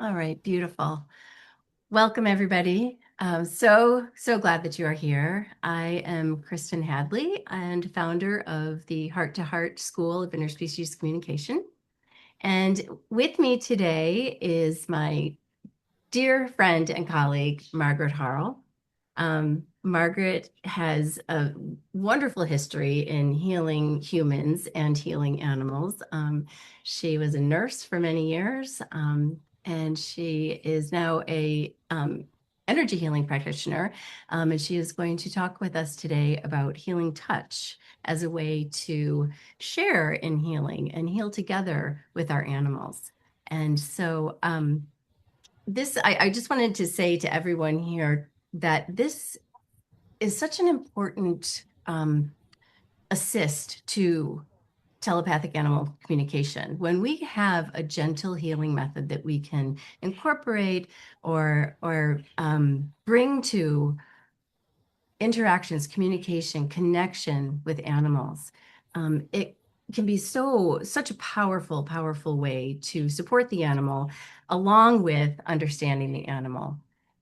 All right, beautiful. Welcome, everybody. So glad that you are here. I am Kristen Hadley and founder of the Heart to Heart School of Interspecies Communication. And with me today is my dear friend and colleague, Margaret Harle. Margaret has a wonderful history in healing humans and healing animals. She was a nurse for many years, and she is now a energy healing practitioner. And she is going to talk with us today about healing touch as a way to share in healing and heal together with our animals. And so, I just wanted to say to everyone here that this is such an important assist to telepathic animal communication. When we have a gentle healing method that we can incorporate or bring to interactions, communication, connection with animals, it can be such a powerful way to support the animal along with understanding the animal.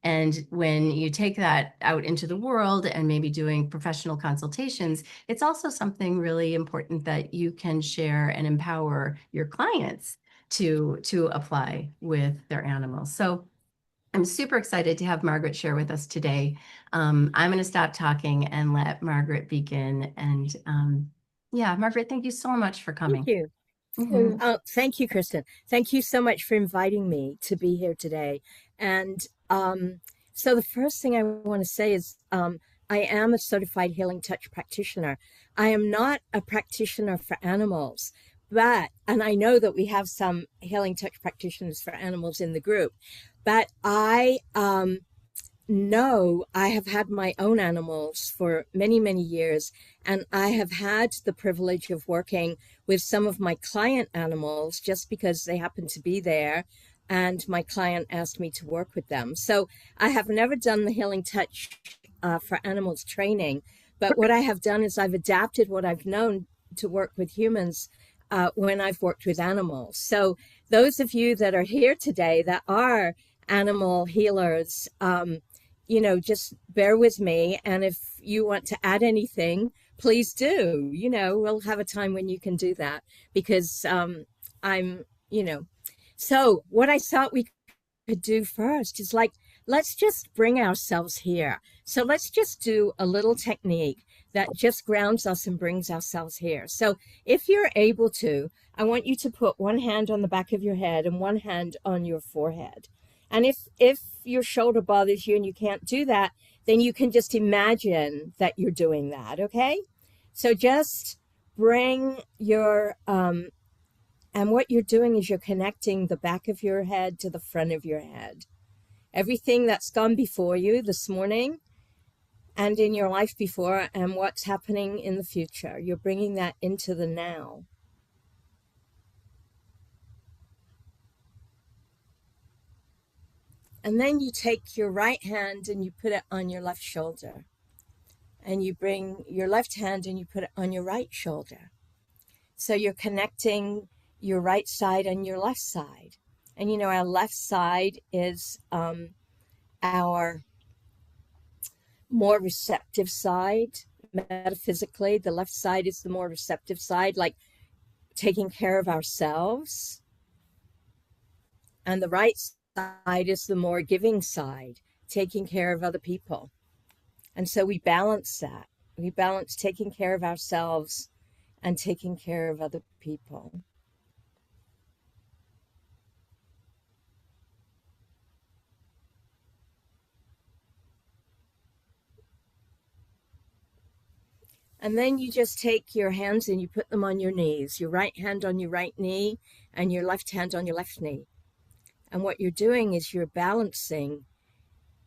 And when you take that out into the world and maybe doing professional consultations, it's also something really important that you can share and empower your clients to apply with their animals. So I'm super excited to have Margaret share with us today. I'm going to stop talking and let Margaret begin. And yeah, Margaret, thank you so much for Thank coming. you. Mhm. Thank you, Kristen. Thank you so much for inviting me to be here today. And so the first thing I want to say is I am a certified healing touch practitioner. I am not a practitioner for animals, and I know that we have some healing touch practitioners for animals in the group, but I no, I have had my own animals for many, many years, and I have had the privilege of working with some of my client animals just because they happen to be there, and my client asked me to work with them. So I have never done the healing touch for animals training, but what I have done is I've adapted what I've known to work with humans when I've worked with animals. So those of you that are here today that are animal healers, just bear with me. And if you want to add anything, please do. We'll have a time when you can do that because I'm, you know. So, what I thought we could do first is let's just bring ourselves here. So, let's just do a little technique that just grounds us and brings ourselves here. So, if you're able to, I want you to put one hand on the back of your head and one hand on your forehead. And if your shoulder bothers you and you can't do that, then you can just imagine that you're doing that, okay? So just bring your and what you're doing is you're connecting the back of your head to the front of your head. Everything that's gone before you this morning and in your life before and what's happening in the future, you're bringing that into the now. And then you take your right hand and you put it on your left shoulder. And you bring your left hand and you put it on your right shoulder. So you're connecting your right side and your left side. And our left side is our more receptive side. Metaphysically, the left side is the more receptive side, like taking care of ourselves. And the right side is the more giving side, taking care of other people. And so we balance that. We balance taking care of ourselves and taking care of other people. And then you just take your hands and you put them on your knees, your right hand on your right knee and your left hand on your left knee. And what you're doing is you're balancing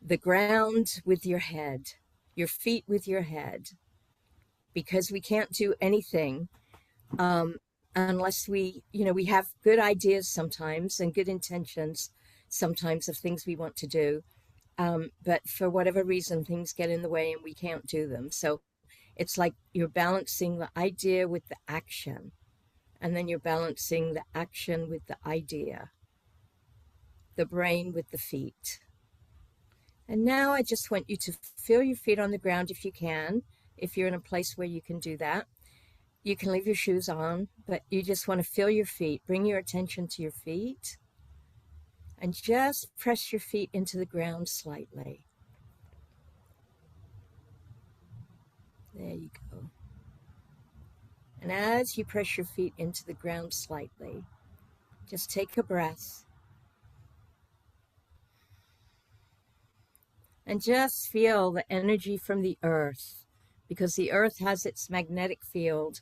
the ground with your head, your feet with your head, because we can't do anything unless we have good ideas sometimes and good intentions sometimes of things we want to do. But for whatever reason, things get in the way and we can't do them. So it's like you're balancing the idea with the action, and then you're balancing the action with the idea. the brain with the feet. And now I just want you to feel your feet on the ground if you can, if you're in a place where you can do that. You can leave your shoes on, but you just want to feel your feet. Bring your attention to your feet and just press your feet into the ground slightly. There you go. And as you press your feet into the ground slightly, just take a breath and just feel the energy from the earth, because the earth has its magnetic field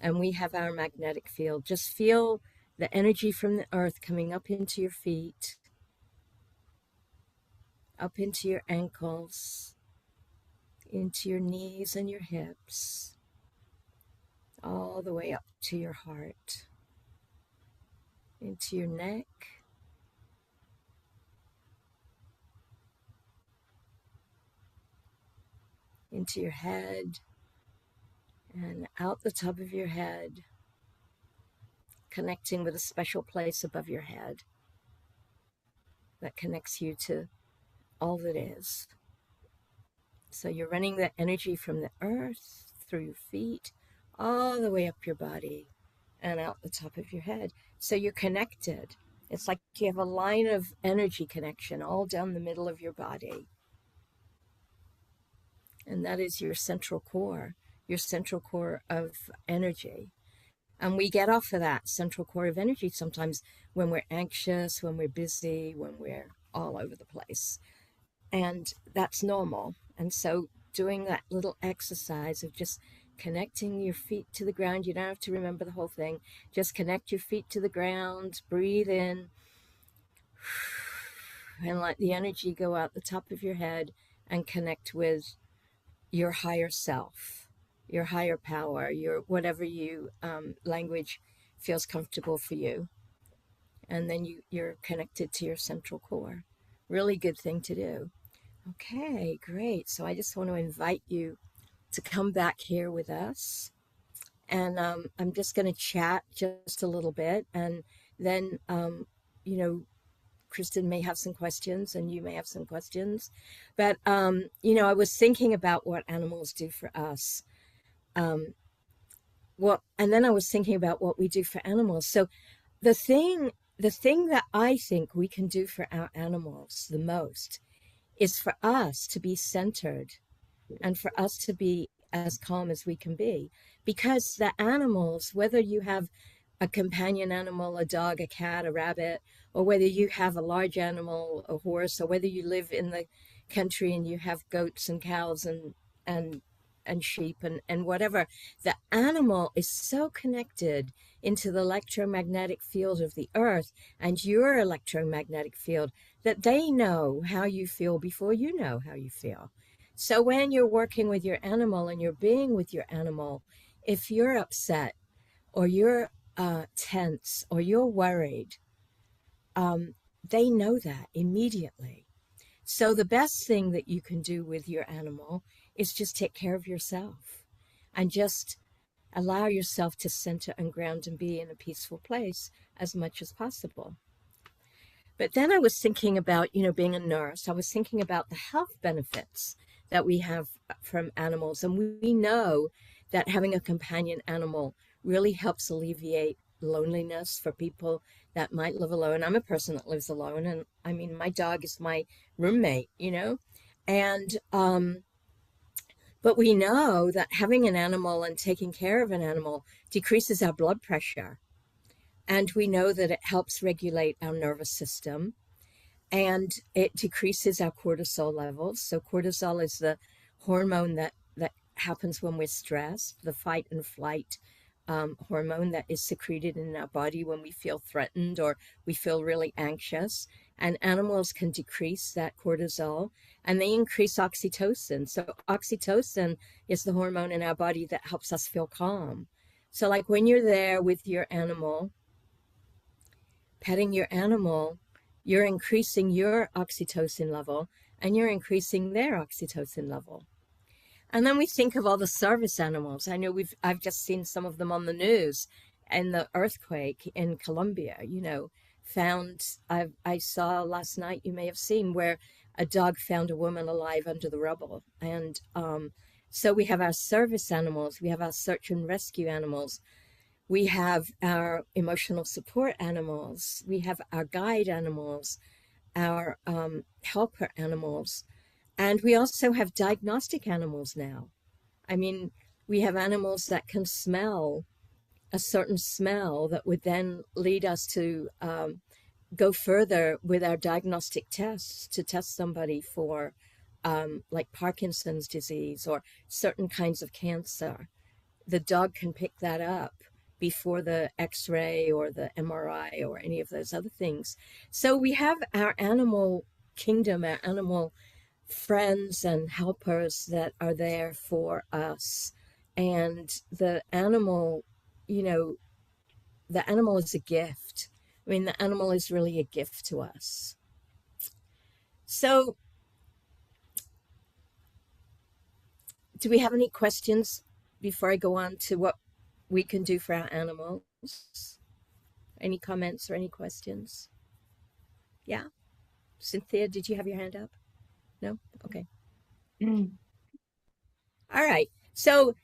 and we have our magnetic field. Just feel the energy from the earth coming up into your feet, up into your ankles, into your knees and your hips, all the way up to your heart, into your neck, into your head, and out the top of your head, connecting with a special place above your head that connects you to all that is. So you're running that energy from the earth through your feet, all the way up your body and out the top of your head. So you're connected. It's like you have a line of energy connection all down the middle of your body. And that is your central core of energy. And we get off of that central core of energy sometimes when we're anxious, when we're busy, when we're all over the place. And that's normal. And so doing that little exercise of just connecting your feet to the ground, you don't have to remember the whole thing. Just connect your feet to the ground, breathe in, and let the energy go out the top of your head and connect with your higher self, your higher power, your whatever you language feels comfortable for you. And then you're connected to your central core. Really good thing to do. Okay, great. So I just want to invite you to come back here with us. And I'm just going to chat just a little bit. And then, Kristen may have some questions and you may have some questions. But, I was thinking about what animals do for us. And then I was thinking about what we do for animals. So the thing that I think we can do for our animals the most is for us to be centered and for us to be as calm as we can be. Because the animals, whether you have a companion animal, a dog, a cat, a rabbit, or whether you have a large animal, a horse, or whether you live in the country and you have goats and cows and sheep and whatever, the animal is so connected into the electromagnetic field of the earth and your electromagnetic field that they know how you feel before you know how you feel. So when you're working with your animal and you're being with your animal, if you're upset or you're tense or you're worried, they know that immediately. So the best thing that you can do with your animal is just take care of yourself and just allow yourself to center and ground and be in a peaceful place as much as possible. But then I was thinking about, being a nurse. I was thinking about the health benefits that we have from animals. And we know that having a companion animal really helps alleviate loneliness for people that might live alone. I'm a person that lives alone. And I mean, my dog is my roommate, and, but we know that having an animal and taking care of an animal decreases our blood pressure. And we know that it helps regulate our nervous system and it decreases our cortisol levels. So cortisol is the hormone that happens when we're stressed, the fight and flight hormone that is secreted in our body when we feel threatened or we feel really anxious. And animals can decrease that cortisol and they increase oxytocin. So oxytocin is the hormone in our body that helps us feel calm. So like when you're there with your animal, petting your animal, you're increasing your oxytocin level and you're increasing their oxytocin level. And then we think of all the service animals. I know I've just seen some of them on the news and the earthquake in Colombia, found, I saw last night, you may have seen, where a dog found a woman alive under the rubble. And so we have our service animals, we have our search and rescue animals, we have our emotional support animals, we have our guide animals, our helper animals, and we also have diagnostic animals now. I mean, we have animals that can smell a certain smell that would then lead us to go further with our diagnostic tests to test somebody for like Parkinson's disease or certain kinds of cancer. The dog can pick that up before the x-ray or the MRI or any of those other things. So we have our animal kingdom, our animal friends and helpers that are there for us. And the animal, you know, the animal is a gift. I mean, the animal is really a gift to us. So, do we have any questions before I go on to what we can do for our animals? Any comments or any questions? Yeah. Cynthia, did you have your hand up? No? Okay. Mm. All right. So,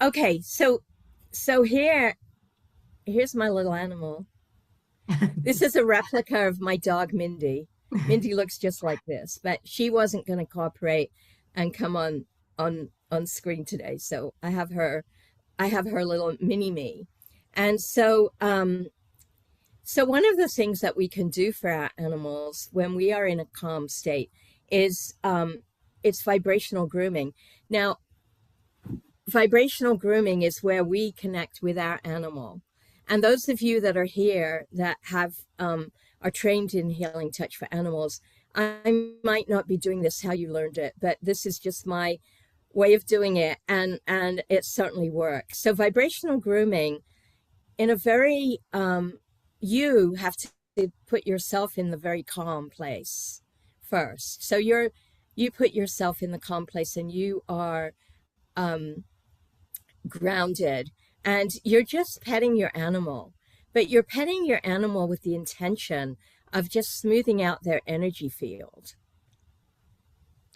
okay. So here's my little animal. This is a replica of my dog, Mindy. Mindy looks just like this, but she wasn't going to cooperate and come on screen today. So I have her little mini me. And so one of the things that we can do for our animals when we are in a calm state is it's vibrational grooming. Now, vibrational grooming is where we connect with our animal. And those of you that are here that have are trained in healing touch for animals, I might not be doing this how you learned it, but this is just my way of doing it, and it certainly works. So vibrational grooming, in a very you have to put yourself in the very calm place first. So you put yourself in the calm place, and you are grounded, and you're just petting your animal, but you're petting your animal with the intention of just smoothing out their energy field.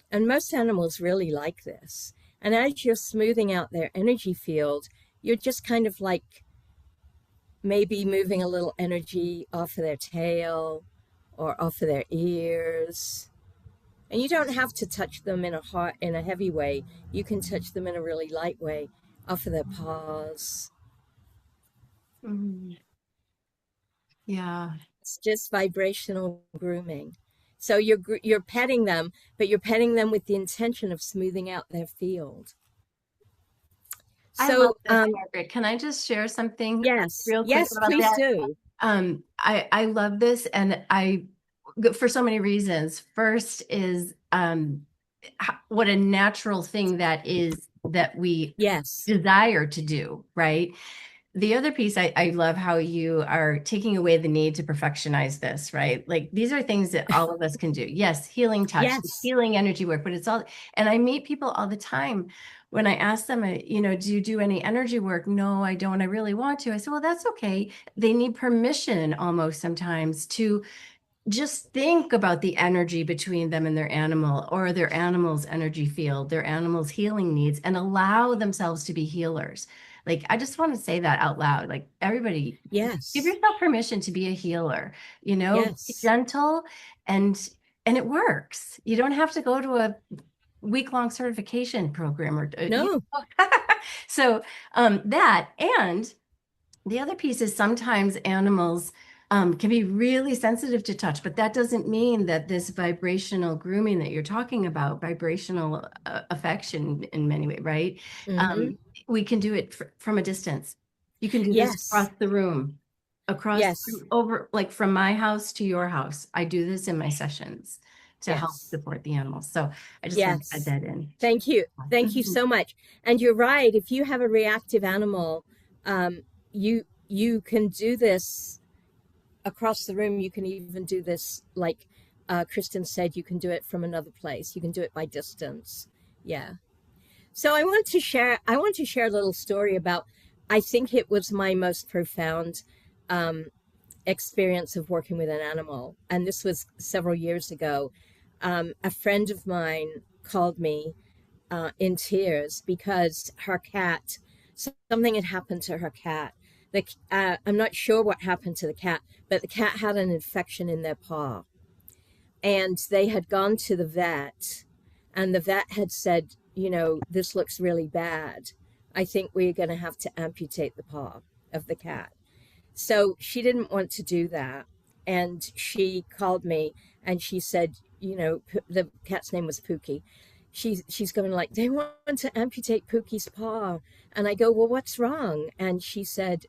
And most animals really like this. And as you're smoothing out their energy field, you're just kind of like maybe moving a little energy off of their tail or off of their ears. And you don't have to touch them in a heavy way. You can touch them in a really light way, off of their paws. Mm. Yeah. It's just vibrational grooming. So you're petting them, but you're petting them with the intention of smoothing out their field. I love So this, Margaret. Can I just share something yes, real quick yes, about please that? do. I love this, and for so many reasons. First is what a natural thing that is that we Yes, desire to do, right? The other piece, I love how you are taking away the need to perfectionize this, right? Like these are things that all of us can do. Yes, healing touch, yes, healing energy work, but it's all, and I meet people all the time when I ask them, do you do any energy work? No, I don't. I really want to. I said, well, that's okay. They need permission almost sometimes to just think about the energy between them and their animal, or their animal's energy field, their animal's healing needs, and allow themselves to be healers. Like, I just want to say that out loud. Like, everybody, give yes, yourself permission to be a healer, be yes. gentle, and it works. You don't have to go to a week-long certification program No, so that, and the other piece is sometimes animals can be really sensitive to touch, but that doesn't mean that this vibrational grooming that you're talking about, vibrational affection in many ways, right? mm-hmm. Um, we can do it from a distance. You can do this across Yes, the room, across yes, over, like from my house to your house. I do this in my sessions to help yes, support the animals. So I just want to add yes. that in. Thank you. Thank you Mhm. so much. And you're right. If you have a reactive animal, you can do this across the room. You can even do this, like Kristen said, you can do it from another place. You can do it by distance. Yeah. So I want to share a little story about, I think it was my most profound um, experience of working with an animal, and this was several years ago. A friend of mine called me in tears because her cat, something had happened to her cat. I'm not sure what happened to the cat, but the cat had an infection in their paw. And they had gone to the vet, and the vet had said, this looks really bad. I think we're going to have to amputate the paw of the cat. So she didn't want to do that. And she called me and she said, the cat's name was Pookie. She's going like, they want to amputate Pookie's paw. And I go, well, what's wrong? And she said,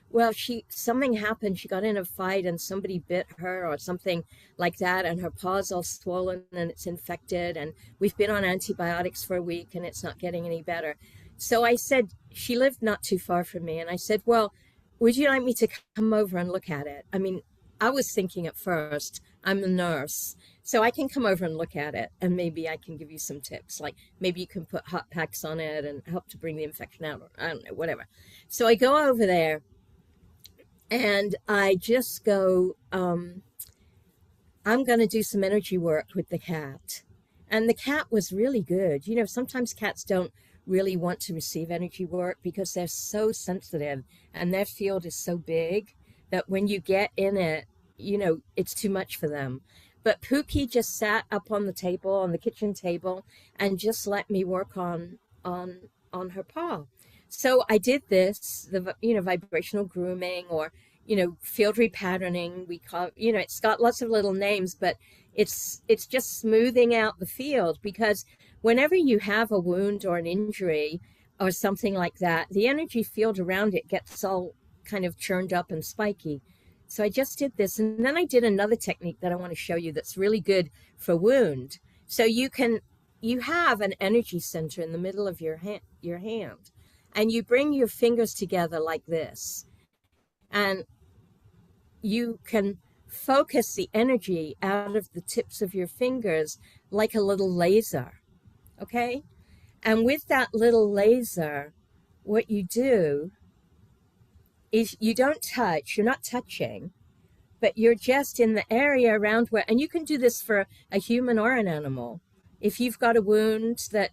well, something happened. She got in a fight and somebody bit her or something like that. And her paw's all swollen and it's infected. And we've been on antibiotics for a week and it's not getting any better. So I said, she lived not too far from me. And I said, well, would you like me to come over and look at it? I mean, I was thinking at first, I'm the nurse, so I can come over and look at it, and maybe I can give you some tips. Like maybe you can put hot packs on it and help to bring the infection out, or I don't know, whatever. So I go over there, and I just go, I'm going to do some energy work with the cat. And the cat was really good. Sometimes cats don't really want to receive energy work because they're so sensitive and their field is so big that when you get in it, it's too much for them. But Pookie just sat up on the kitchen table, and just let me work on her paw. So I did this, the vibrational grooming, or field repatterning. We call it's got lots of little names, but it's just smoothing out the field, because whenever you have a wound or an injury or something like that, the energy field around it gets all kind of churned up and spiky. So I just did this, and then I did another technique that I want to show you that's really good for wound. So you have an energy center in the middle of your hand, and you bring your fingers together like this, and you can focus the energy out of the tips of your fingers like a little laser, okay? And with that little laser, what you do is you don't touch, you're not touching, but you're just in the area around where, and you can do this for a human or an animal. If you've got a wound that,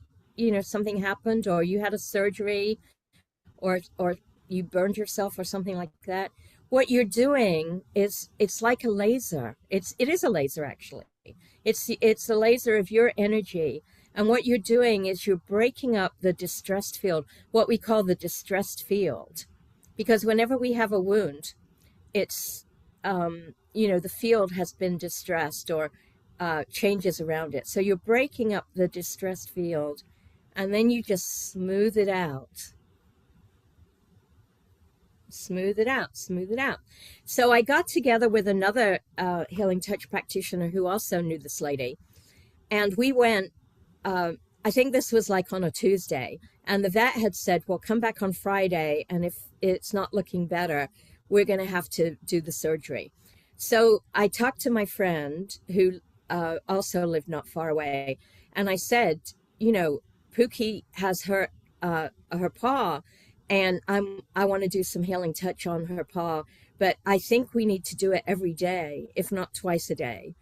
something happened, or you had a surgery, or you burned yourself or something like that, what you're doing is, it's like a laser. It is a laser, actually. It's a laser of your energy. And what you're doing is you're breaking up the distressed field, what we call the distressed field. Because whenever we have a wound, it's, the field has been distressed, or changes around it. So you're breaking up the distressed field, and then you just smooth it out. Smooth it out, smooth it out. So I got together with another healing touch practitioner who also knew this lady. And we went, I think this was like on a Tuesday. And the vet had said, well, come back on Friday, and if it's not looking better, we're going to have to do the surgery. So I talked to my friend who also lived not far away, and I said, Pookie has her paw, and I want to do some healing touch on her paw, but I think we need to do it every day, if not twice a day,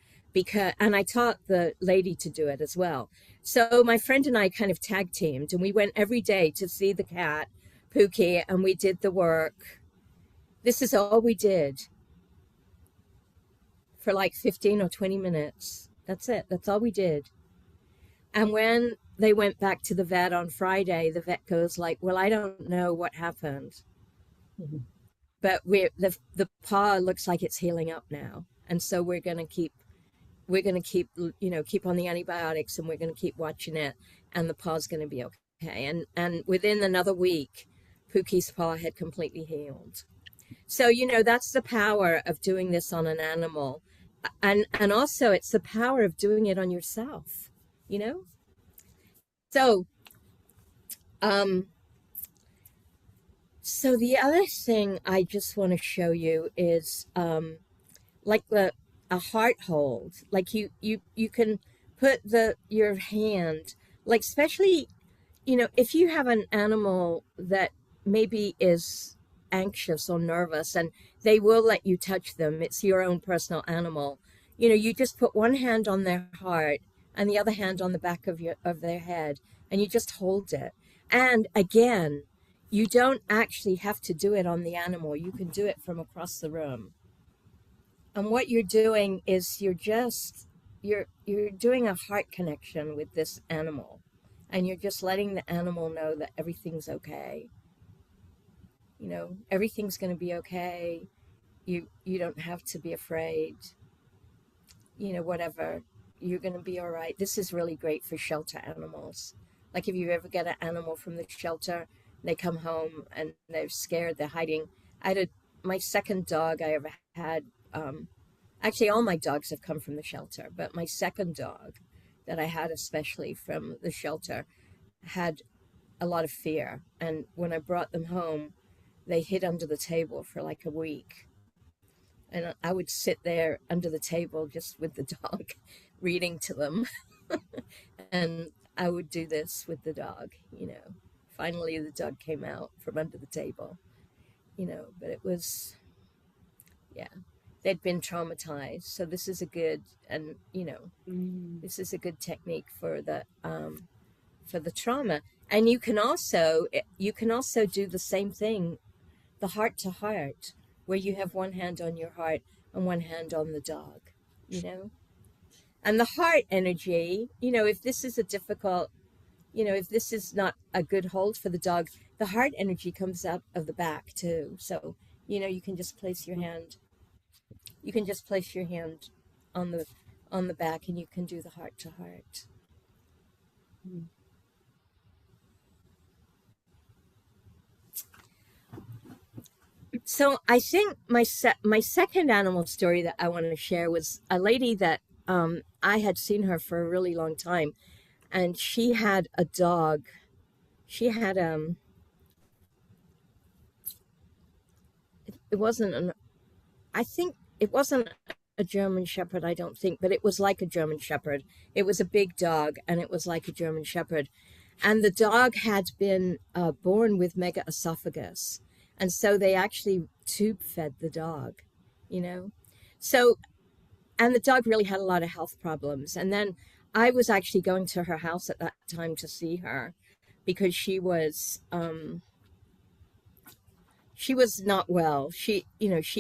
and I taught the lady to do it as well. So my friend and I kind of tag teamed, and we went every day to see the cat, Pookie, and we did the work. This is all we did for like 15 or 20 minutes. That's it. That's all we did. And when they went back to the vet on Friday, the vet goes like, well, I don't know what happened, but the paw looks like it's healing up now. And so we're going to keep, keep on the antibiotics, and we're going to keep watching it, and the paw's going to be okay. And within another week, Pookie's paw had completely healed. So, that's the power of doing this on an animal. And also it's the power of doing it on yourself, So, so the other thing I just want to show you is, like a heart hold. Like you can put your hand, like, especially, if you have an animal that maybe is anxious or nervous, and they will let you touch them. It's your own personal animal. You just put one hand on their heart and the other hand on the back of their head, and you just hold it. And again, you don't actually have to do it on the animal. You can do it from across the room. And what you're doing is you're doing a heart connection with this animal, and you're just letting the animal know that everything's okay. Everything's going to be okay. You don't have to be afraid. Whatever, you're going to be all right. This is really great for shelter animals. Like if you ever get an animal from the shelter, they come home and they're scared, they're hiding. I had my second dog I ever had. Actually, all my dogs have come from the shelter, but my second dog that I had, especially from the shelter, had a lot of fear. And when I brought them home, they hid under the table for like a week. And I would sit there under the table just with the dog, reading to them. And I would do this with the dog. Finally, the dog came out from under the table. But it was, yeah, they'd been traumatized. So this is a good, and, Mm. this is a good technique for the trauma. And you can also do the same thing, the heart to heart, where you have one hand on your heart and one hand on the dog, you know? And the heart energy, if this is a difficult, if this is not a good hold for the dog, the heart energy comes out of the back too. So, you can just place your hand, on the back, and you can do the heart to heart. Mm. So I think my second animal story that I wanted to share was a lady that I had seen her for a really long time, and she had a dog. She had it wasn't an I think it wasn't a German Shepherd, I don't think, but it was like a German Shepherd. It was a big dog, and it was like a German Shepherd. And the dog had been born with mega esophagus. And so they actually tube fed the dog, you know? So, and the dog really had a lot of health problems. And then I was actually going to her house at that time to see her because she was not well. She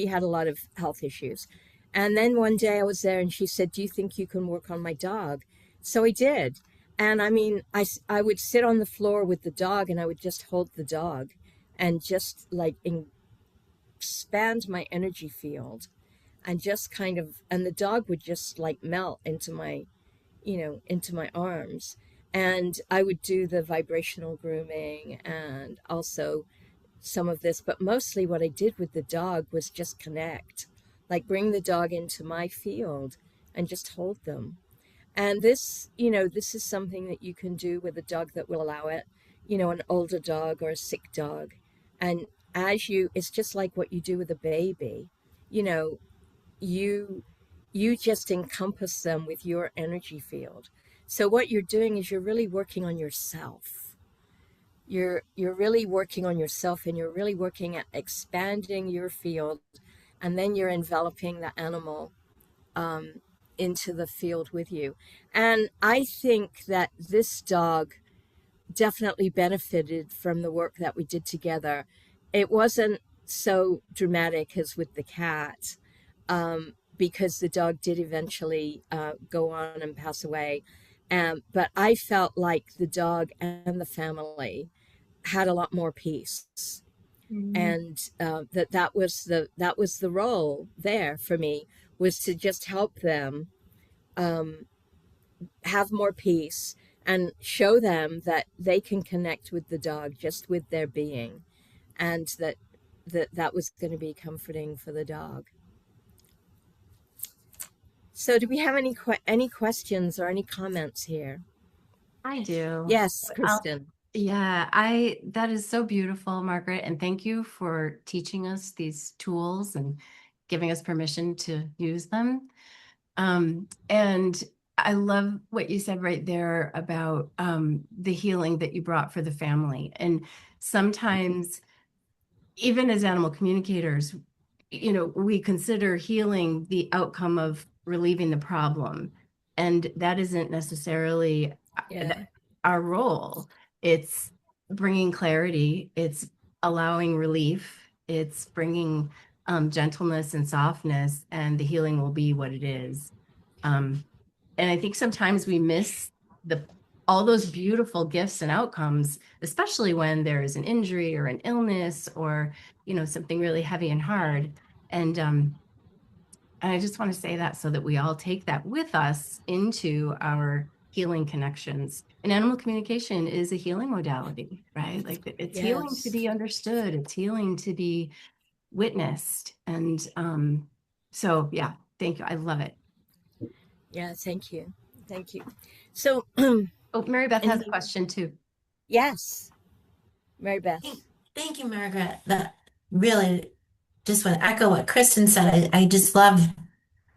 had a lot of health issues. And then one day I was there and she said, "Do you think you can work on my dog?" So I did. And I mean, I would sit on the floor with the dog and I would just hold the dog and just like expand my energy field and just and the dog would just like melt into my arms. And I would do the vibrational grooming and also some of this, but mostly what I did with the dog was just connect, like bring the dog into my field and just hold them. And this is something that you can do with a dog that will allow it, an older dog or a sick dog. And it's just like what you do with a baby. You know, you you just encompass them with your energy field. So what you're doing is you're really working on yourself. You're really working on yourself, and you're really working at expanding your field, and then you're enveloping the animal um, into the field with you. And I think that this dog definitely benefited from the work that we did together. It wasn't so dramatic as with the cat, because the dog did eventually go on and pass away. But I felt like the dog and the family had a lot more peace, Mm. and that was the role there for me, was to just help them um, have more peace and show them that they can connect with the dog just with their being, and that was going to be comforting for the dog. So do we have any questions or any comments here? I do. Yes, I'll, Kristen. yeah, that is so beautiful, Margaret, and thank you for teaching us these tools and giving us permission to use them. And I love what you said right there about the healing that you brought for the family. And sometimes, even as animal communicators, we consider healing the outcome of relieving the problem. And that isn't necessarily Yeah. our role. It's bringing clarity, it's allowing relief, it's bringing gentleness and softness, and the healing will be what it is. Um, and I think sometimes we miss the all those beautiful gifts and outcomes, especially when there is an injury or an illness or something really heavy and hard. And I just want to say that so that we all take that with us into our healing connections. And animal communication is a healing modality, right? Like it's healing to Yes. be understood, it's healing to be witnessed. And so, yeah, thank you. I love it. Yeah. Thank you. Thank you. So, Oh, Mary Beth has and a question too. yes, Mary Beth. Thank you, Margaret. That really just want to echo what Kristen said. I just love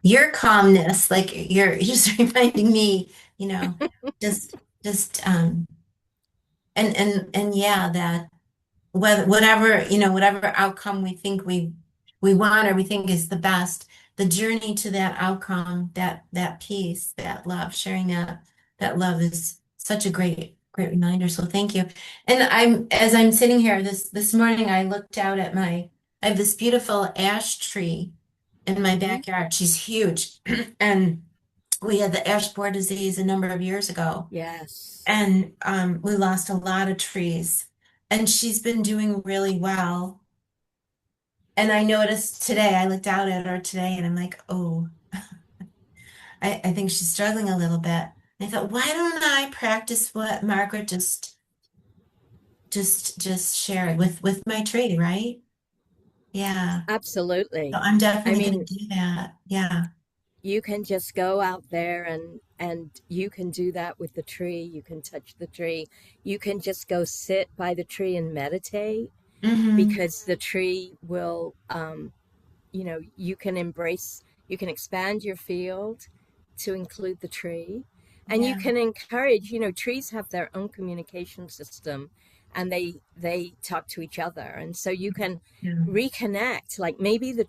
your calmness. Like you're just reminding me, you know, just just and yeah, that whatever, whatever outcome we think we want or we think is the best, the journey to that outcome, that peace, that love, sharing that love is such a great reminder. So thank you. And as I'm sitting here this morning, I looked out at I have this beautiful ash tree in my Hmm. backyard. She's huge. And we had the ash borer disease a number of years ago. Yes. And we lost a lot of trees. And she's been doing really well. And I noticed today, I looked out at her today and I'm like, oh, I think she's struggling a little bit. And I thought, why don't I practice what Margaret just shared with my tree, right? Yeah. So Absolutely. I'm I definitely going mean, to do that. Yeah. you can just go out there and you can do that with the tree. You can touch the tree. You can just go sit by the tree and meditate Mm-hmm. because the tree will you can you can expand your field to include the tree, and you Yeah. can encourage, trees have their own communication system, and they talk to each other, and so you can Yeah. reconnect. Like maybe the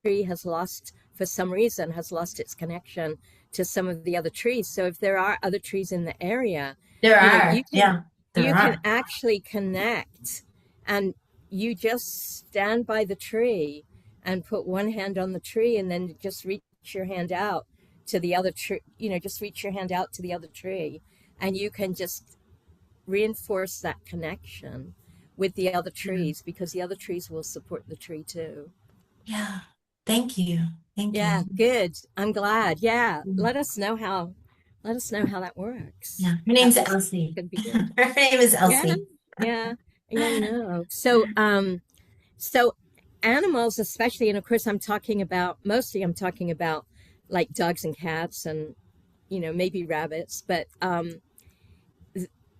tree has lost, for some reason, has lost its connection to some of the other trees. So if there are other trees in the area, There you know you are. can Yeah. There you can are. actually connect, and you just stand by the tree and put one hand on the tree and then just reach your hand out to the other tree, just reach your hand out to the other tree, and you can just reinforce that connection with the other Yeah. trees, because the other trees will support the tree too. Yeah. Thank you. Thank you. Yeah, good. I'm glad. Yeah, Mm. let us know how that works. Yeah. Her name's That was Elsie. gonna be good. Her name is Yeah, Elsie. yeah, yeah, I know. So animals, especially, and of course I'm talking about like dogs and cats and maybe rabbits, but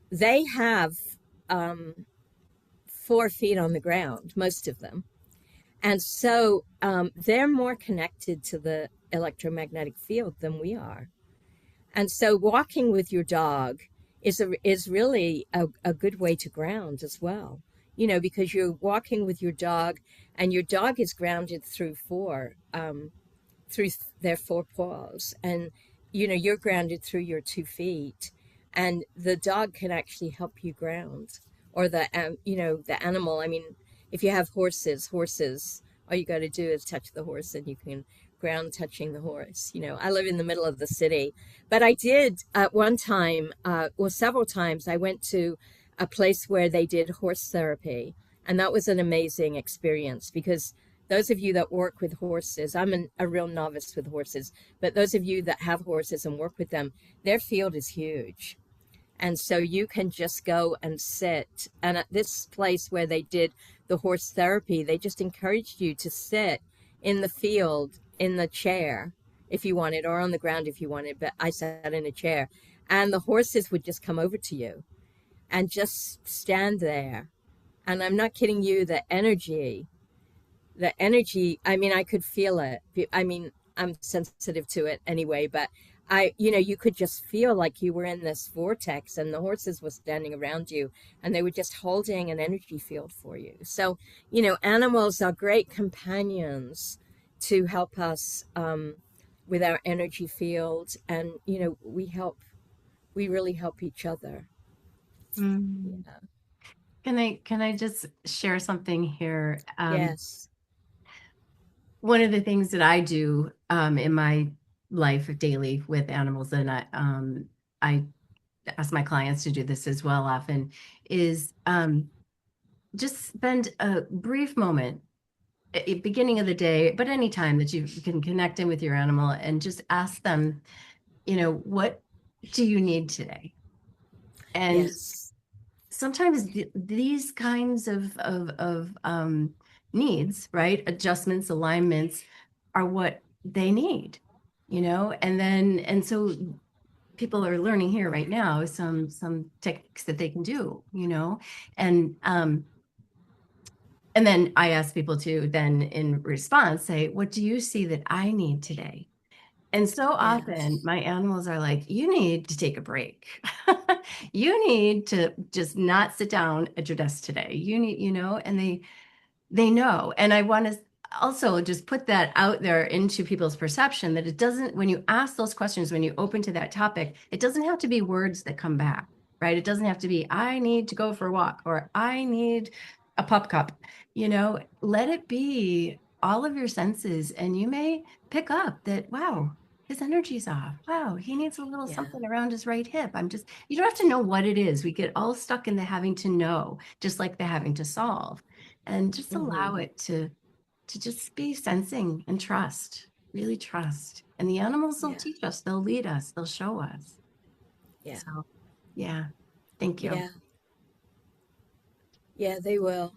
they have um 4 feet on the ground, most of them. And so they're more connected to the electromagnetic field than we are. And so walking with your dog is really a good way to ground as well. Because you're walking with your dog, and your dog is grounded through their 4 paws, and you're grounded through your 2 feet, and the dog can actually help you ground, or the animal. I mean, if you have horses, all you got to do is touch the horse and you can ground touching the horse. I live in the middle of the city, but I did at one time, well, several times, I went to a place where they did horse therapy, and that was an amazing experience, because those of you that work with horses, a real novice with horses, but those of you that have horses and work with them, their field is huge. And so you can just go and sit. And at this place where they did the horse therapy, they just encouraged you to sit in the field, in the chair, if you wanted, or on the ground if you wanted. But I sat in a chair. And the horses would just come over to you and just stand there. And I'm not kidding you, I mean, I could feel it. I mean, I'm sensitive to it anyway, but you could just feel like you were in this vortex and the horses were standing around you and they were just holding an energy field for you. So, animals are great companions to help us with our energy field. And, we really help each other. Mm. Yeah. Can I just share something here? Yes. One of the things that I do in my life daily with animals, and I ask my clients to do this as well often, is just spend a brief moment at the beginning of the day, but any time that you can connect in with your animal and just ask them, what do you need today? And Yes. sometimes these kinds of needs, right? Adjustments, alignments are what they need, and so people are learning here right now some techniques that they can do, and and then I ask people to then in response say, what do you see that I need today? And so often Yes. my animals are like, you need to take a break. You need to just not sit down at your desk today. You need, and they know. And I want to also just put that out there into people's perception that it doesn't, when you ask those questions, when you open to that topic, it doesn't have to be words that come back, right? It doesn't have to be, I need to go for a walk or I need a pup cup, let it be all of your senses. And you may pick up that, wow, his energy's off. Wow, he needs a little Yeah. something around his right hip. You don't have to know what it is. We get all stuck in the having to know, just like the having to solve, and just Hmm. allow it to just be sensing and trust, really trust. And the animals will Yeah. teach us, they'll lead us, they'll show us. Yeah. So, yeah, thank you. Yeah. Yeah, they will.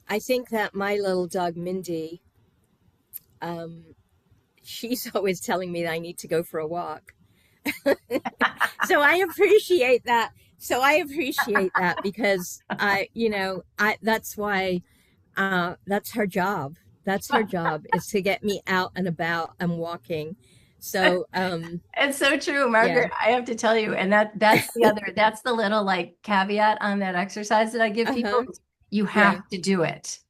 I think that my little dog Mindy, um, she's always telling me that I need to go for a walk. So I appreciate that. Because that's why that's her job. That's her job, is to get me out and about and walking. So It's so true, yeah. Margaret. I have to tell you, and that's the little like caveat on that exercise that I give people. Uh-huh. You Yeah. have to do it.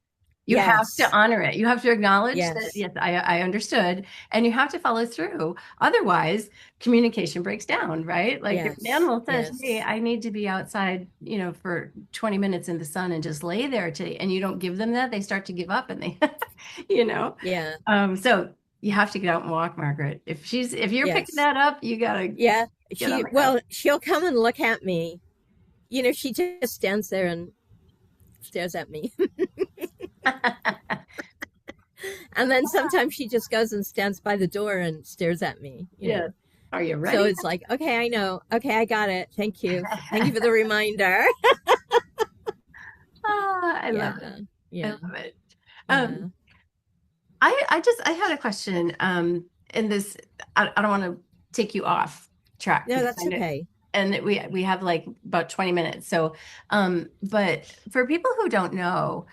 You have to Yes. honor it. You have to acknowledge that, Yes. yes, I understood, and you have to follow through. Otherwise, communication breaks down, right? Like if an Yes. animal says, "Hey, Yes. I need to be outside, for 20 minutes in the sun and just lay there today," and you don't give them that, they start to give up and they, you know. Yeah. So you have to get out and walk, Margaret. If you're picking Yes. that up, you gotta Yeah. get on the go. She'll come and look at me. She just stands there and stares at me. And then sometimes she just goes and stands by the door and stares at me. Yeah. Are you So ready? it's like, okay, I know. Okay, I got it. Thank you. Thank you for the reminder. I Yeah. love it. I Yeah. love it. Yeah. Um, I had a question. In this, I don't want to take you off track No, because that's I know, okay. and we have like about 20 minutes. So, but for people who don't know,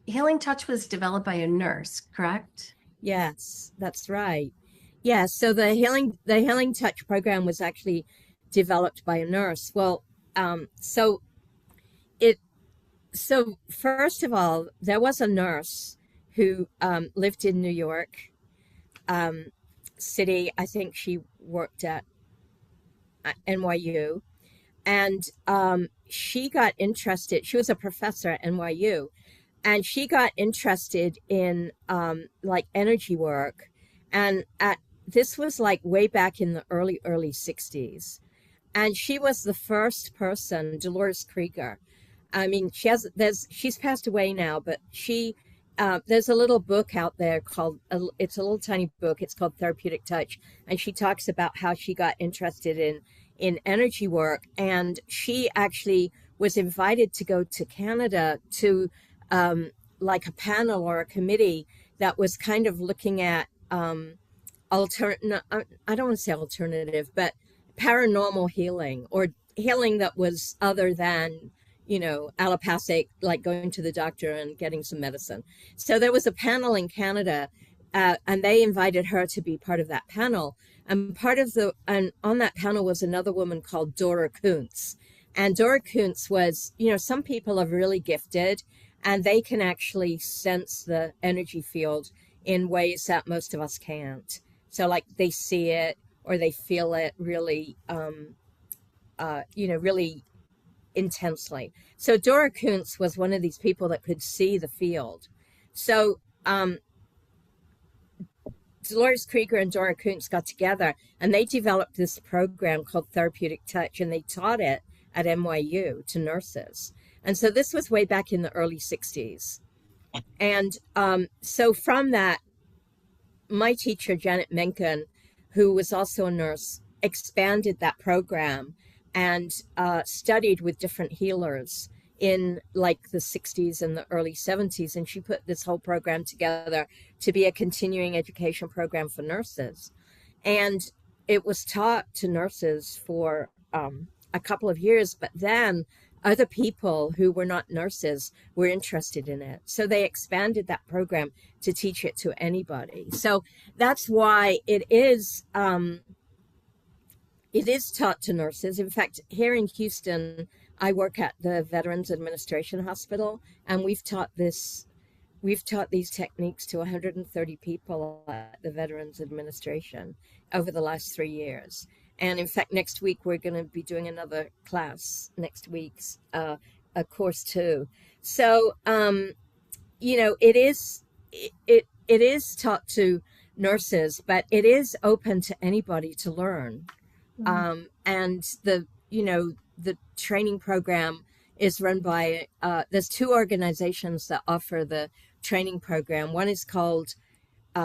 Healing Touch was developed by a nurse, correct? Yes, that's right. Yeah, so the Healing Touch program was actually developed by a nurse. Well, it so first of all, there was a nurse who lived in New York um, City. I think she worked at NYU, and she got interested. She was a professor at NYU, and she got interested in like energy work, and this was like way back in the early 60s, and she was the first person, Dolores Krieger. I mean, she's passed away now, but there's a little book out there called, it's a little tiny book. It's called Therapeutic Touch. And she talks about how she got interested in energy work. And she actually was invited to go to Canada to, like a panel or a committee that was kind of looking at, I don't want to say alternative, but paranormal healing, or healing that was other than allopathic, like going to the doctor and getting some medicine. So there was a panel in Canada and they invited her to be part of that panel. And on that panel was another woman called Dora Kuntz. And Dora Kuntz was, some people are really gifted and they can actually sense the energy field in ways that most of us can't. So like they see it or they feel it really, really intensely. So Dora Kuntz was one of these people that could see the field. So Dolores Krieger and Dora Kuntz got together and they developed this program called Therapeutic Touch, and they taught it at NYU to nurses. And so this was way back in the early 60s. And so from that, my teacher, Janet Menken, who was also a nurse, expanded that program and studied with different healers in like the 60s and the early 70s. And she put this whole program together to be a continuing education program for nurses. And it was taught to nurses for a couple of years, but then other people who were not nurses were interested in it. So they expanded that program to teach it to anybody. So that's why it is taught to nurses. In fact, here in Houston, I work at the Veterans Administration Hospital, and we've taught these techniques to 130 people at the Veterans Administration over the last 3 years. And in fact, next week, we're going to be doing another class next week's a course too. So, it is taught to nurses, but it is open to anybody to learn. And the training program is run by, there's two organizations that offer the training program. One is called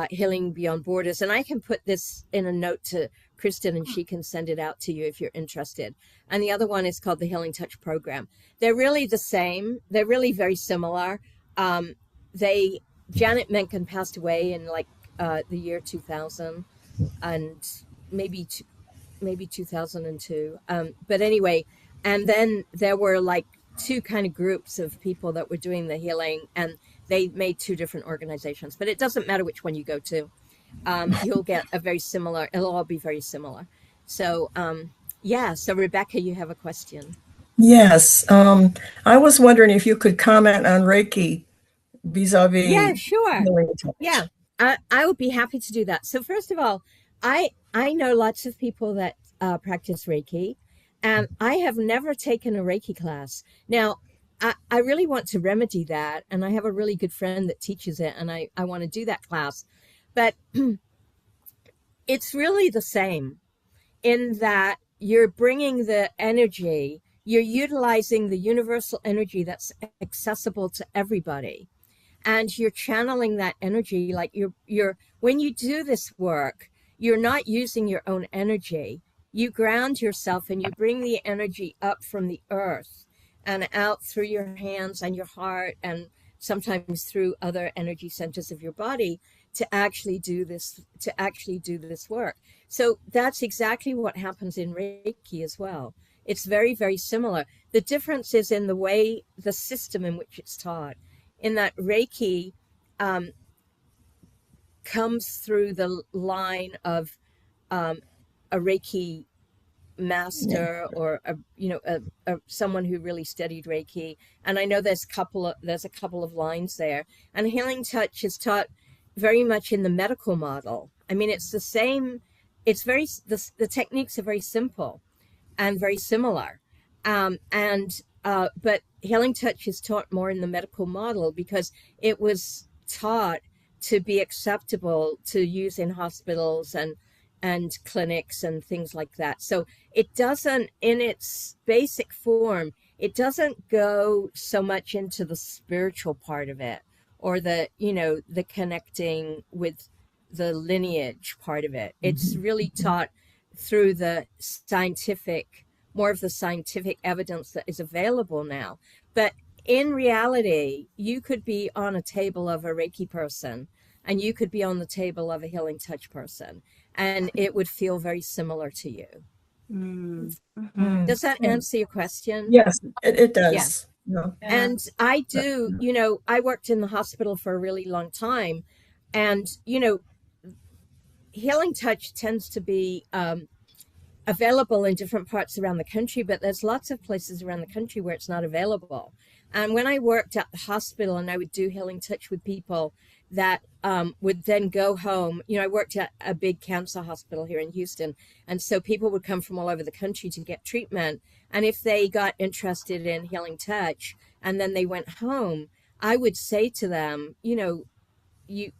Healing Beyond Borders. And I can put this in a note to Kristen and she can send it out to you if you're interested. And the other one is called the Healing Touch Program. They're really the same. They're really very similar. Janet Menken passed away in like the year 2000 and maybe 2002. But anyway, and then there were like two kind of groups of people that were doing the healing, and they made two different organizations, but it doesn't matter which one you go to. You'll get it'll all be very similar. So, so Rebecca, you have a question. Yes. I was wondering if you could comment on Reiki vis-a-vis Yeah, sure. healing touch. Yeah, I would be happy to do that. So first of all, I know lots of people that practice Reiki, and I have never taken a Reiki class. Now, I really want to remedy that, and I have a really good friend that teaches it, and I want to do that class. But it's really the same in that you're bringing the energy, you're utilizing the universal energy that's accessible to everybody. And you're channeling that energy, like you're when you do this work, you're not using your own energy. You ground yourself and you bring the energy up from the earth and out through your hands and your heart and sometimes through other energy centers of your body to actually do this work. So that's exactly what happens in Reiki as well. It's very, very similar. The difference is in the way, the system in which it's taught, in that Reiki comes through the line of a Reiki master or someone who really studied Reiki. And I know there's a couple of lines there. And healing touch is taught very much in the medical model. I mean, it's the same. It's the techniques are very simple and very similar. But healing touch is taught more in the medical model because it was taught to be acceptable to use in hospitals and clinics and things like that. So it doesn't, in its basic form, it doesn't go so much into the spiritual part of it or the connecting with the lineage part of it. It's really taught through more of the scientific evidence that is available now. But in reality, you could be on a table of a Reiki person and you could be on the table of a healing touch person, and it would feel very similar to you. Does that answer your question? Yes, it does. Yeah. And I do, I worked in the hospital for a really long time. And, you know, healing touch tends to be available in different parts around the country, but there's lots of places around the country where it's not available. And when I worked at the hospital and I would do healing touch with people that would then go home, you know, I worked at a big cancer hospital here in Houston. And so people would come from all over the country to get treatment. And if they got interested in healing touch and then they went home, I would say to them, you know, you,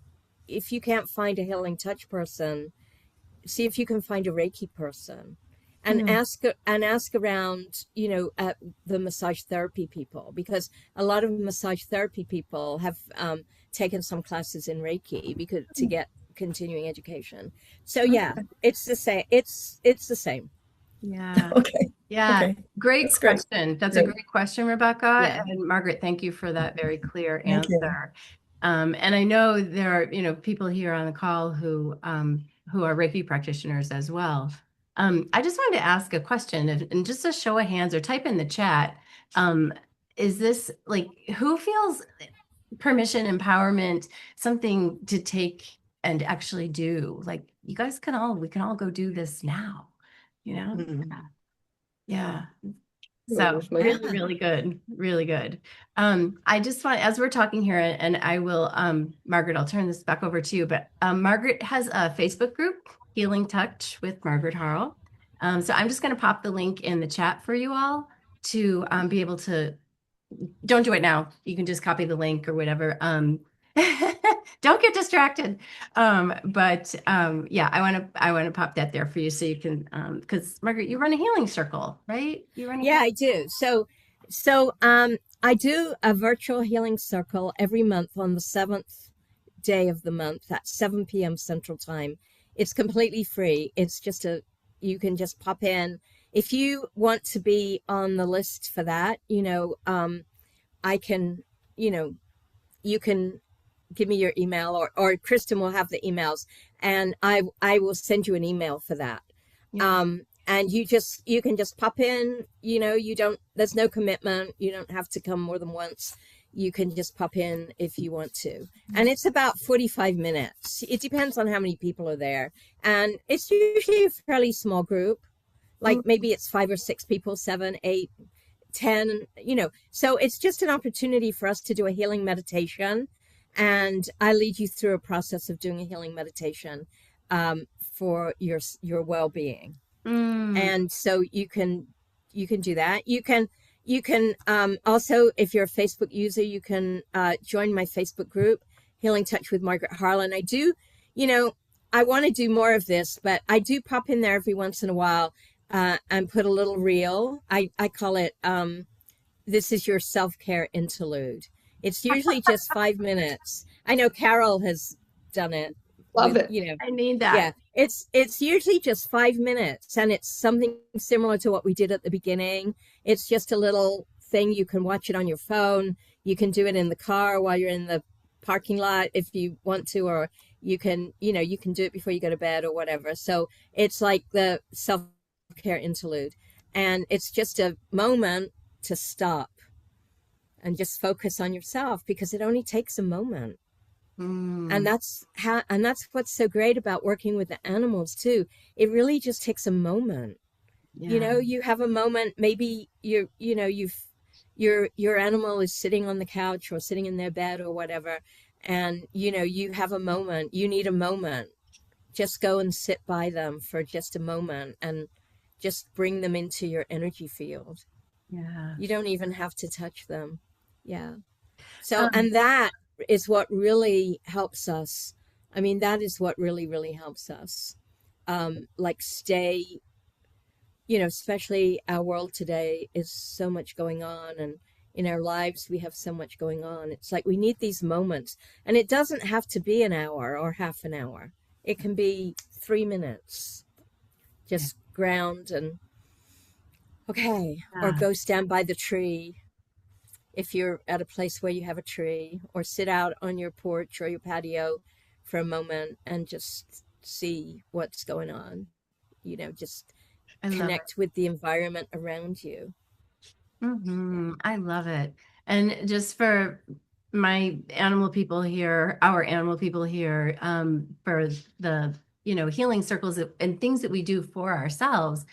if you can't find a healing touch person, see if you can find a Reiki person, and Mm. ask around, you know, at the massage therapy people, because a lot of massage therapy people have taken some classes in Reiki because to get continuing education. So yeah, Okay. it's the same. It's the same. Yeah. Okay. Yeah. Okay. Great That's great. question. That's a Great. great question, Rebecca. Yeah. And Margaret, thank you for that very clear Thank you. answer. And I know there are, you know, people here on the call who are Reiki practitioners as well. I just wanted to ask a question, and just a show of hands or type in the chat. Um, is this like who feels permission, empowerment, something to take and actually do? Like you guys we can all go do this now, you know? Mm. Yeah. Well, So there's my- really, Yeah. really good, really good. I just want, as we're talking here, and I will, Margaret, I'll turn this back over to you, but Margaret has a Facebook group, Healing Touch with Margaret Harle. So I'm just going to pop the link in the chat for you all to be able to, don't do it now. You can just copy the link or whatever. Don't get distracted. Yeah, I want to pop that there for you so you can because Margaret, you run a healing circle, right? You run a Yeah, I do. I do a virtual healing circle every month on the 7th day of the month at 7 p.m. Central Time. It's completely free. It's just you can just pop in. If you want to be on the list for that, you know, I can, you know, you can give me your email, or Kristen will have the emails, and I will send you an email for that. yeah. And you can just pop in, you know, there's no commitment. You don't have to come more than once. You can just pop in if you want to. And it's about 45 minutes. It depends on how many people are there. And it's usually a fairly small group. Like maybe it's 5 or 6 people, 7, 8, 10, you know. So it's just an opportunity for us to do a healing meditation. And I lead you through a process of doing a healing meditation for your well-being. Mm. And so you can do that. You can also, if you're a Facebook user, you can join my Facebook group, Healing Touch with Margaret Harle. And I do, you know, I want to do more of this, but I do pop in there every once in a while and put a little reel. I call it this is your self-care interlude. It's usually just 5 minutes. I know Carol has done it. Love it. You know, I need that. yeah, it's usually just 5 minutes, and it's something similar to what we did at the beginning. It's just a little thing. You can watch it on your phone. You can do it in the car while you're in the parking lot if you want to, or you can, you know, you can do it before you go to bed or whatever. So it's like the self-care interlude, and it's just a moment to stop and just focus on yourself, because it only takes a moment. And Mm. that's what's so great about working with the animals too. It really just takes a moment. You Yeah. know, you have a moment, maybe your animal is sitting on the couch or sitting in their bed or whatever, and you know, you have a moment, you need a moment. Just go and sit by them for just a moment and just bring them into your energy field. Yeah. You don't even have to touch them. Yeah. So, Um, and that is what really helps us. I mean, that is what really, really helps us. Like stay, you know, especially our world today is so much going on, and in our lives we have so much going on. It's like we need these moments, and it doesn't have to be an hour or half an hour. It can be 3 minutes. yeah. Just ground and okay, or Yeah. go stand by the tree if you're at a place where you have a tree, or sit out on your porch or your patio for a moment and just see what's going on. You know, just I love it. connect with the environment around you. I love it. And just for my animal people here, our animal people here, for the, healing circles and things that we do for ourselves,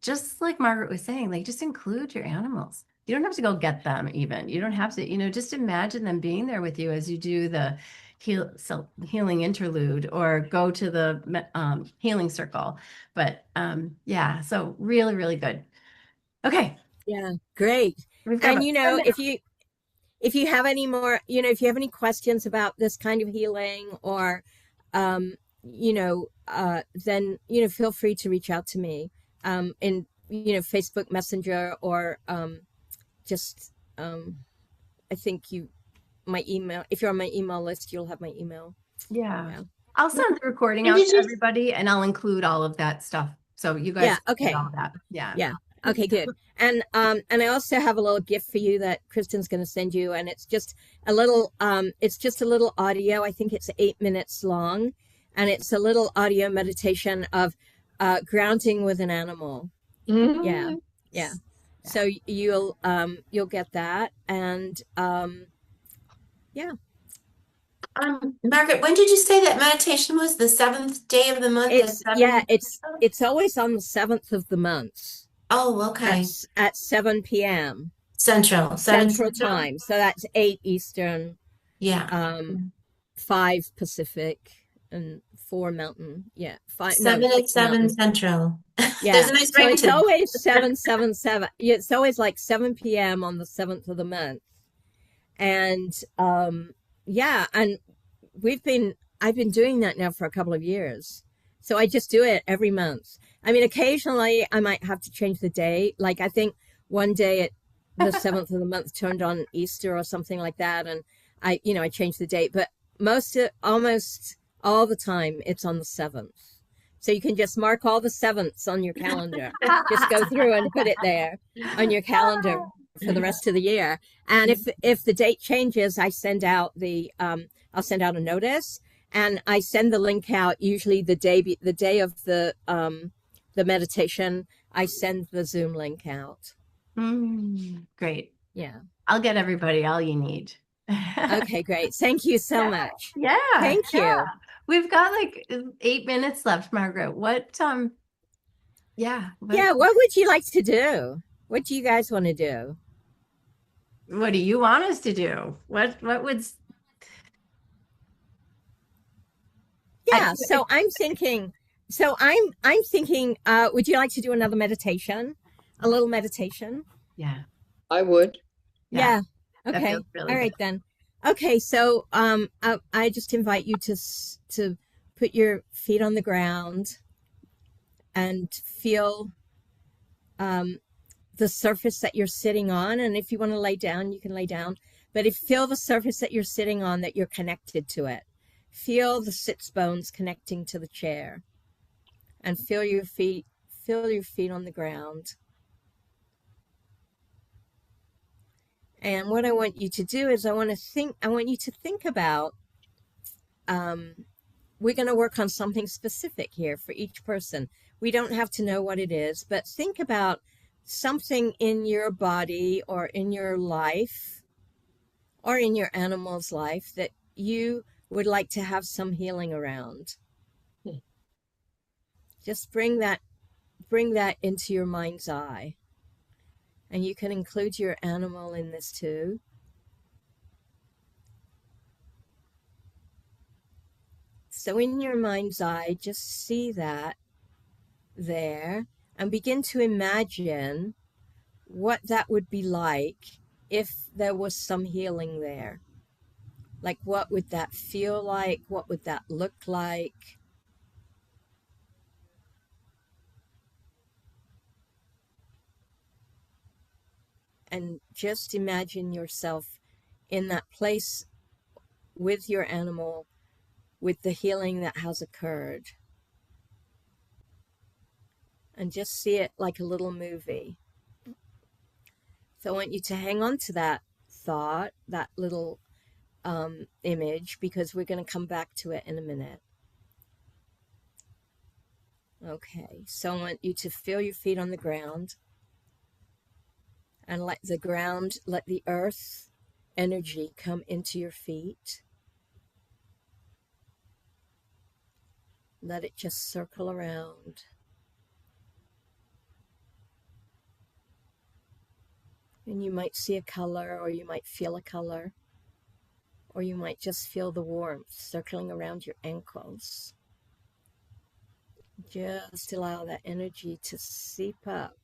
just like Margaret was saying, like just include your animals. You don't have to go get them even. You don't have to, just imagine them being there with you as you do the healing interlude or go to the healing circle. But yeah, so really, really good. Okay, Yeah, great. we've got And about 10 minutes. if you have any more, if you have any questions about this kind of healing or then feel free to reach out to me in Facebook Messenger or just I think you my email. If you're on my email list, you'll have my email. Yeah. Yeah. I'll send the recording And out did to you everybody and I'll include all of that stuff. So you guys Yeah. can get Okay. all of that. Yeah. Yeah. Okay, good. And I also have a little gift for you that Kristen's going to send you, and it's just a little audio. I think it's 8 minutes long, and it's a little audio meditation of grounding with an animal. Yeah. Mm. Yeah. Yeah. So you'll get that, and yeah. Margaret, when did you say that meditation was? The seventh day of the month at seven? It's always on the 7th of the month Oh, okay. at 7 p.m. Central, 7 Central Central? Time. So that's 8 Eastern, Yeah. 5 Pacific, and 4 Mountain. Yeah, 5, no, 7 at 6 7 Mountain. Central. There's Yeah. a nice So ring it's to always 777. Yeah, it's always like 7 p.m. on the 7th of the month. And yeah, and I've been doing that now for a couple of years. So I just do it every month. I mean, occasionally I might have to change the day. Like I think one day the 7th of the month turned on Easter or something like that, and I changed the date. But almost all the time it's on the 7th. So you can just mark all the 7ths on your calendar. Just go through and put it there on your calendar for the rest of the year. And if the date changes, I send out I'll send out a notice, and I send the link out usually the day of the meditation. I send the Zoom link out. Great. Yeah. I'll get everybody all you need. Okay, great. Thank you so Yeah. much. Yeah. Thank Yeah. you. We've got like 8 minutes left, Margaret. Yeah. Yeah, what would you like to do? What do you guys want to do? What do you want us to do? What would Yeah, so I'm thinking would you like to do another meditation? A little meditation? Yeah. I would. Yeah. That Okay. feels really All right good. then. Okay, so I just invite you to put your feet on the ground and feel the surface that you're sitting on, and if you want to lay down, you can lay down. But feel the surface that you're sitting on, that you're connected to it. Feel the sits bones connecting to the chair, and feel your feet on the ground. And what I want you to do is I want you to think about we're going to work on something specific here for each person. We don't have to know what it is, but think about something in your body or in your life or in your animal's life that you would like to have some healing around. Just bring that into your mind's eye. And you can include your animal in this too. So in your mind's eye, just see that there and begin to imagine what that would be like if there was some healing there. Like, what would that feel like? What would that look like? And just imagine yourself in that place with your animal, with the healing that has occurred. And just see it like a little movie. So I want you to hang on to that thought, that little image, because we're going to come back to it in a minute. Okay, so I want you to feel your feet on the ground and let the earth energy come into your feet. Let it just circle around. And you might see a color, or you might feel a color, or you might just feel the warmth circling around your ankles. Just allow that energy to seep up,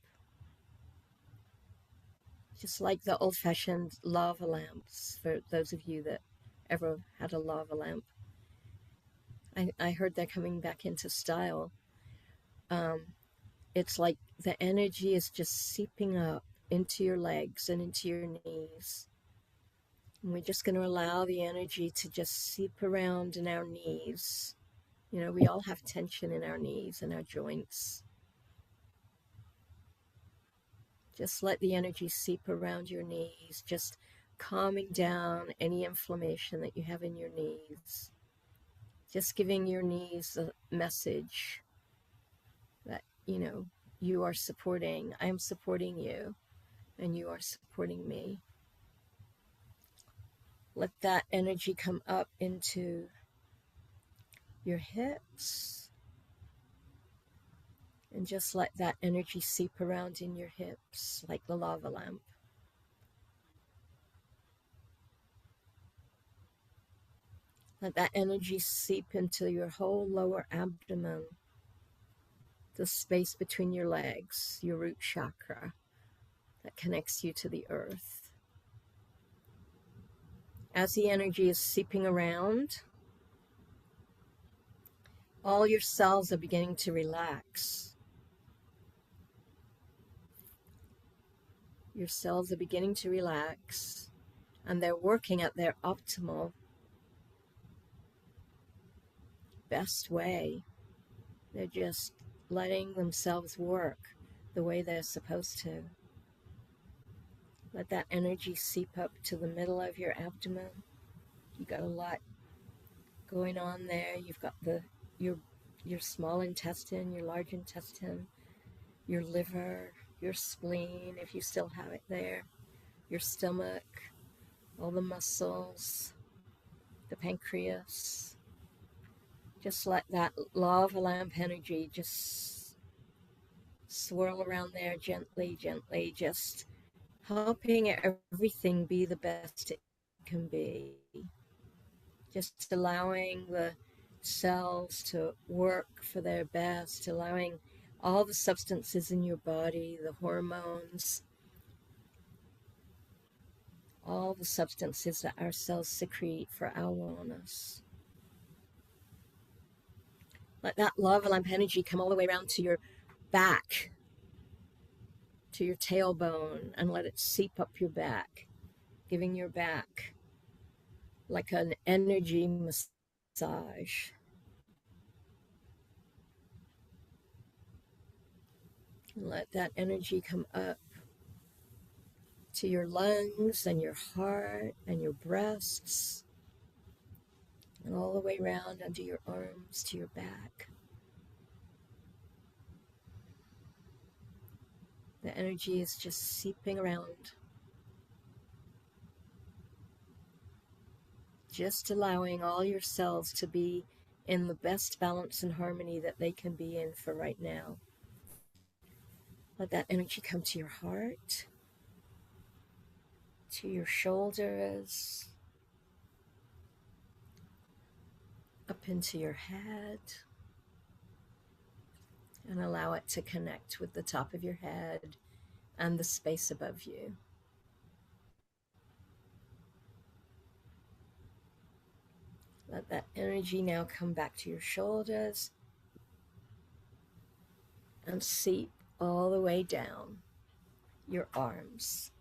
just like the old-fashioned lava lamps, for those of you that ever had a lava lamp. I heard they're coming back into style. It's like the energy is just seeping up into your legs and into your knees. And we're just going to allow the energy to just seep around in our knees. You know, we all have tension in our knees and our joints. Just let the energy seep around your knees, just calming down any inflammation that you have in your knees. Just giving your knees a message that, you know, you are supporting, I am supporting you, and you are supporting me. Let that energy come up into your hips, and just let that energy seep around in your hips like the lava lamp. Let that energy seep into your whole lower abdomen, the space between your legs, your root chakra that connects you to the earth. As the energy is seeping around, all your cells are beginning to relax. Your cells are beginning to relax, and they're working at their optimal best way. They're just letting themselves work the way they're supposed to. Let that energy seep up to the middle of your abdomen. You got a lot going on there. You've got your small intestine, your large intestine, your liver, your spleen, if you still have it there, your stomach, all the muscles, the pancreas. Just let that lava lamp energy just swirl around there gently, gently, just helping everything be the best it can be. Just allowing the cells to work for their best, allowing all the substances in your body, the hormones, all the substances that our cells secrete for our wellness. Let that lava lamp energy come all the way around to your back, to your tailbone, and let it seep up your back, giving your back like an energy massage. And let that energy come up to your lungs and your heart and your breasts, and all the way around under your arms to your back. The energy is just seeping around, just allowing all your cells to be in the best balance and harmony that they can be in for right now. Let that energy come to your heart, to your shoulders, up into your head, and allow it to connect with the top of your head and the space above you. Let that energy now come back to your shoulders and seep all the way down your arms,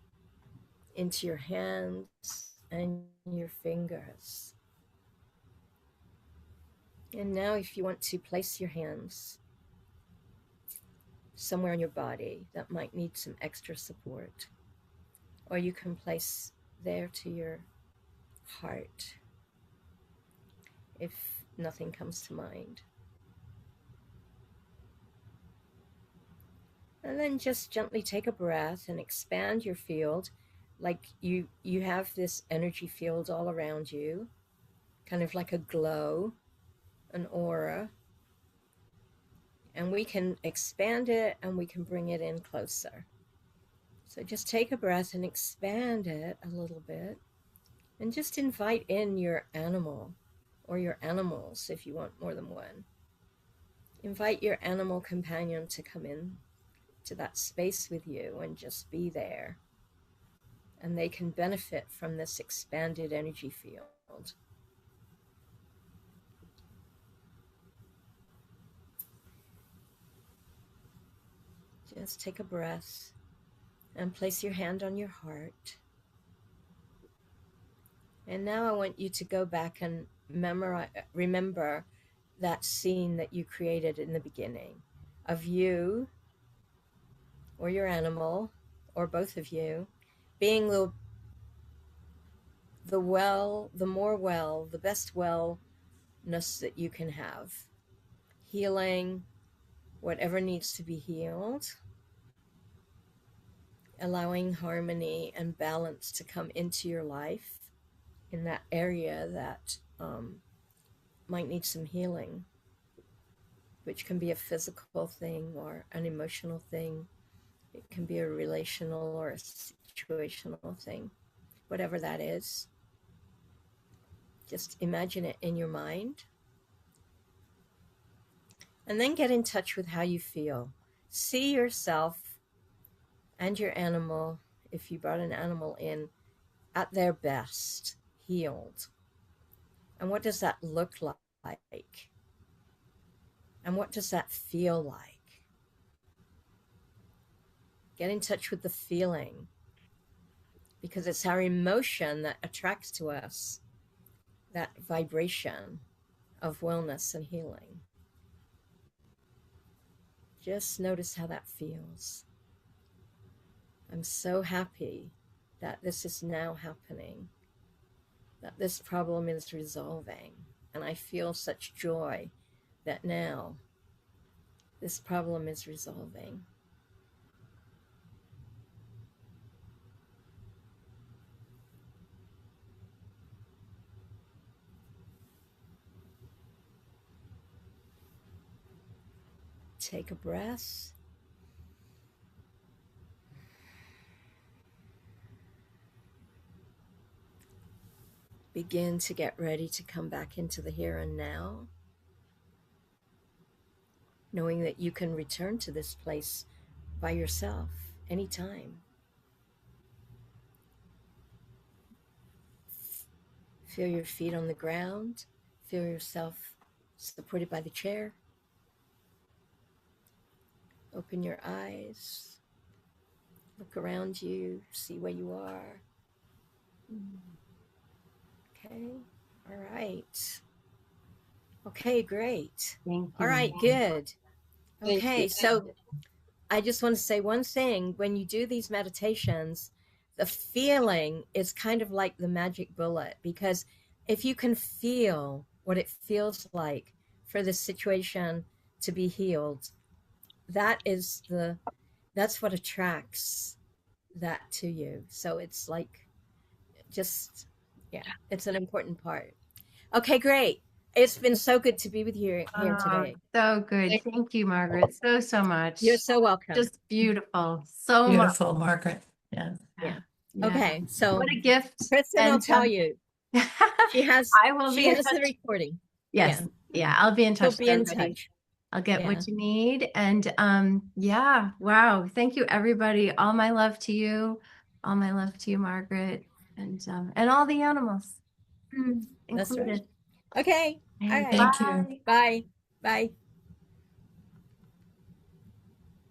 into your hands and your fingers. And now if you want to place your hands somewhere in your body that might need some extra support, or you can place there to your heart if nothing comes to mind. And then just gently take a breath and expand your field like you have this energy field all around you, kind of like a glow, an aura, and we can expand it and we can bring it in closer. So just take a breath and expand it a little bit, and just invite in your animal or your animals if you want more than one. Invite your animal companion to come in to that space with you and just be there. And they can benefit from this expanded energy field. Just take a breath and place your hand on your heart. And now I want you to go back and remember that scene that you created in the beginning of you or your animal or both of you being the best wellness that you can have, healing whatever needs to be healed, allowing harmony and balance to come into your life in that area that might need some healing, which can be a physical thing or an emotional thing. It can be a relational or a situational thing, whatever that is. Just imagine it in your mind. And then get in touch with how you feel. See yourself and your animal, if you brought an animal in, at their best, healed. And what does that look like? And what does that feel like? Get in touch with the feeling, because it's our emotion that attracts to us that vibration of wellness and healing. Just notice how that feels. I'm so happy that this is now happening, that this problem is resolving. And I feel such joy that now this problem is resolving. Take a breath. Begin to get ready to come back into the here and now, knowing that you can return to this place by yourself anytime. Feel your feet on the ground. Feel yourself supported by the chair. Open your eyes. Look around you. See where you are. Okay. All right. Okay, great. Thank you. All right, good. Okay, so I just want to say one thing. When you do these meditations, the feeling is kind of like the magic bullet, because if you can feel what it feels like for the situation to be healed, that's what attracts that to you. So it's like, just, yeah, it's an important part. Okay, great. It's been so good to be with you here today. So good. Thank you, Margaret. So much. You're so welcome. Just beautiful. So Beautiful, Margaret. Yeah. Yeah. Yeah. Okay, so What a gift. Kristen, I'll tell you. She has I will be she in has the touch. recording. Yes. Yeah, I'll be in touch. She'll be in everybody. touch. I'll get Yeah. what you need. And yeah, wow. Thank you, everybody. All my love to you. All my love to you, Margaret. And all the animals That's right. included. Okay. All right. Thank you. Bye. Bye. Bye.